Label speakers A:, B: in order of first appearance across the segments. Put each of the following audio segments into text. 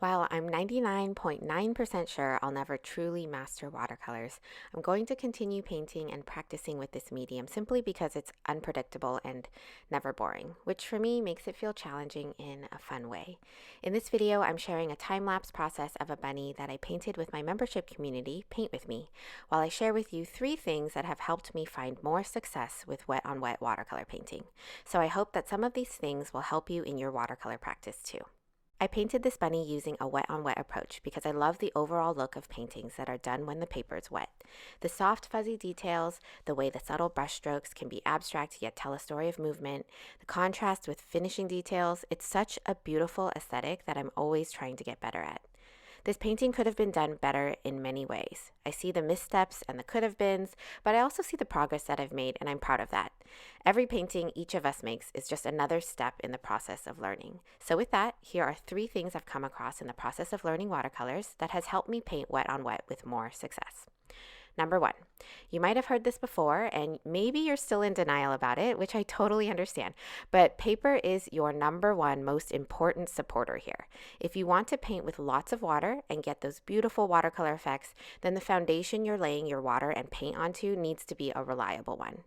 A: While I'm 99.9% sure I'll never truly master watercolors, I'm going to continue painting and practicing with this medium simply because it's unpredictable and never boring, which for me makes it feel challenging in a fun way. In this video, I'm sharing a time-lapse process of a bunny that I painted with my membership community, Paint With Me, while I share with you 3 things that have helped me find more success with wet-on-wet watercolor painting. So I hope that some of these things will help you in your watercolor practice too. I painted this bunny using a wet-on-wet approach because I love the overall look of paintings that are done when the paper is wet. The soft, fuzzy details, the way the subtle brushstrokes can be abstract yet tell a story of movement, the contrast with finishing details, it's such a beautiful aesthetic that I'm always trying to get better at. This painting could have been done better in many ways. I see the missteps and the could have beens, but I also see the progress that I've made, and I'm proud of that. Every painting each of us makes is just another step in the process of learning. So with that, here are 3 things I've come across in the process of learning watercolors that has helped me paint wet on wet with more success. Number 1, you might have heard this before, and maybe you're still in denial about it, which I totally understand, but paper is your number 1 most important supporter here. If you want to paint with lots of water and get those beautiful watercolor effects, then the foundation you're laying your water and paint onto needs to be a reliable one.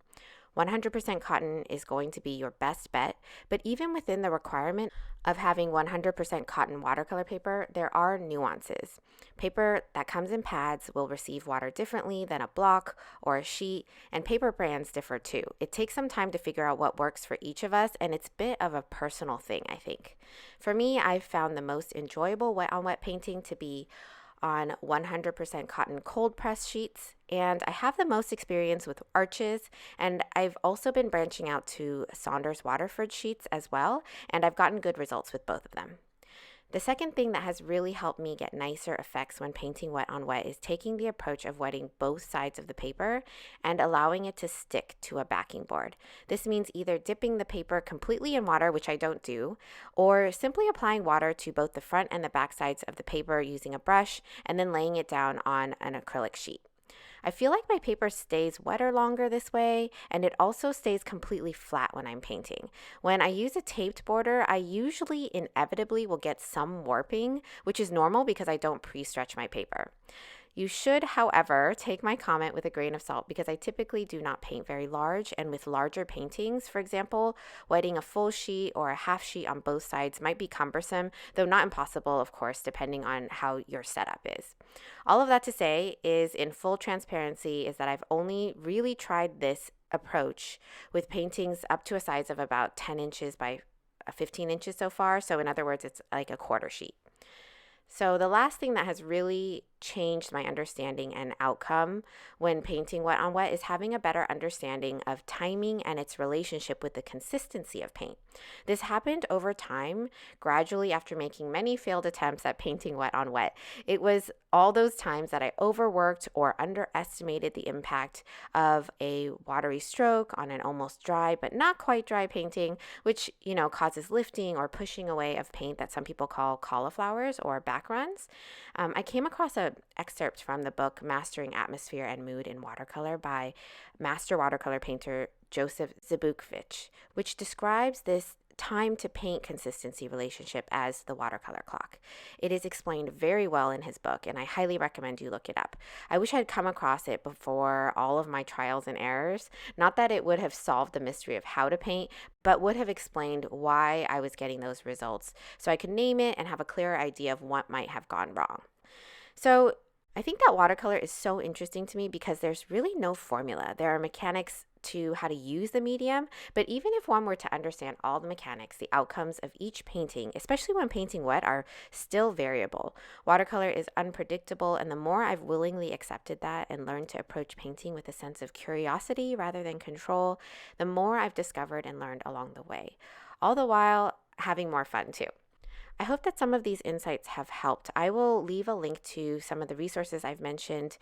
A: 100% cotton is going to be your best bet, but even within the requirement of having 100% cotton watercolor paper, there are nuances. Paper that comes in pads will receive water differently than a block or a sheet, and paper brands differ too. It takes some time to figure out what works for each of us, and it's a bit of a personal thing, I think. For me, I've found the most enjoyable wet-on-wet painting to be on 100% cotton cold press sheets, and I have the most experience with arches, and I've also been branching out to Saunders Waterford sheets as well, and I've gotten good results with both of them. The second thing that has really helped me get nicer effects when painting wet on wet is taking the approach of wetting both sides of the paper and allowing it to stick to a backing board. This means either dipping the paper completely in water, which I don't do, or simply applying water to both the front and the back sides of the paper using a brush and then laying it down on an acrylic sheet. I feel like my paper stays wetter longer this way, and it also stays completely flat when I'm painting. When I use a taped border, I usually inevitably will get some warping, which is normal because I don't pre-stretch my paper. You should, however, take my comment with a grain of salt because I typically do not paint very large, and with larger paintings, for example, wetting a full sheet or a half sheet on both sides might be cumbersome, though not impossible, of course, depending on how your setup is. All of that to say is, in full transparency, is that I've only really tried this approach with paintings up to a size of about 10 inches by 15 inches so far. So in other words, it's like a quarter sheet. So the last thing that has really changed my understanding and outcome when painting wet on wet is having a better understanding of timing and its relationship with the consistency of paint. This happened over time, gradually after making many failed attempts at painting wet on wet. It was all those times that I overworked or underestimated the impact of a watery stroke on an almost dry but not quite dry painting, which, causes lifting or pushing away of paint that some people call cauliflowers or backruns. I came across an excerpt from the book Mastering Atmosphere and Mood in Watercolor by master watercolor painter Joseph Zbukvich, which describes this time to paint consistency relationship as the watercolor clock. It is explained very well in his book, and I highly recommend you look it up. I wish I'd come across it before all of my trials and errors. Not that it would have solved the mystery of how to paint, but would have explained why I was getting those results, so I could name it and have a clearer idea of what might have gone wrong. So I think that watercolor is so interesting to me because there's really no formula. There are mechanics to how to use the medium, but even if one were to understand all the mechanics, the outcomes of each painting, especially when painting wet, are still variable. Watercolor is unpredictable, and the more I've willingly accepted that and learned to approach painting with a sense of curiosity rather than control, the more I've discovered and learned along the way, all the while having more fun too. I hope that some of these insights have helped. I will leave a link to some of the resources I've mentioned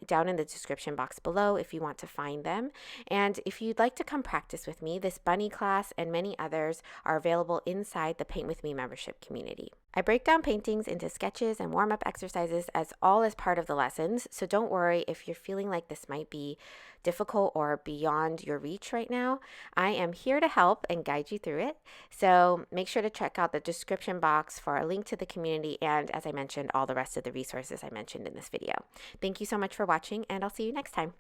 A: down in the description box below if you want to find them. And if you'd like to come practice with me, this bunny class and many others are available inside the Paint With Me membership community. I break down paintings into sketches and warm-up exercises as part of the lessons, so don't worry if you're feeling like this might be difficult or beyond your reach right now. I am here to help and guide you through it, so make sure to check out the description box for a link to the community and, as I mentioned, all the rest of the resources I mentioned in this video. Thank you so much for watching, and I'll see you next time.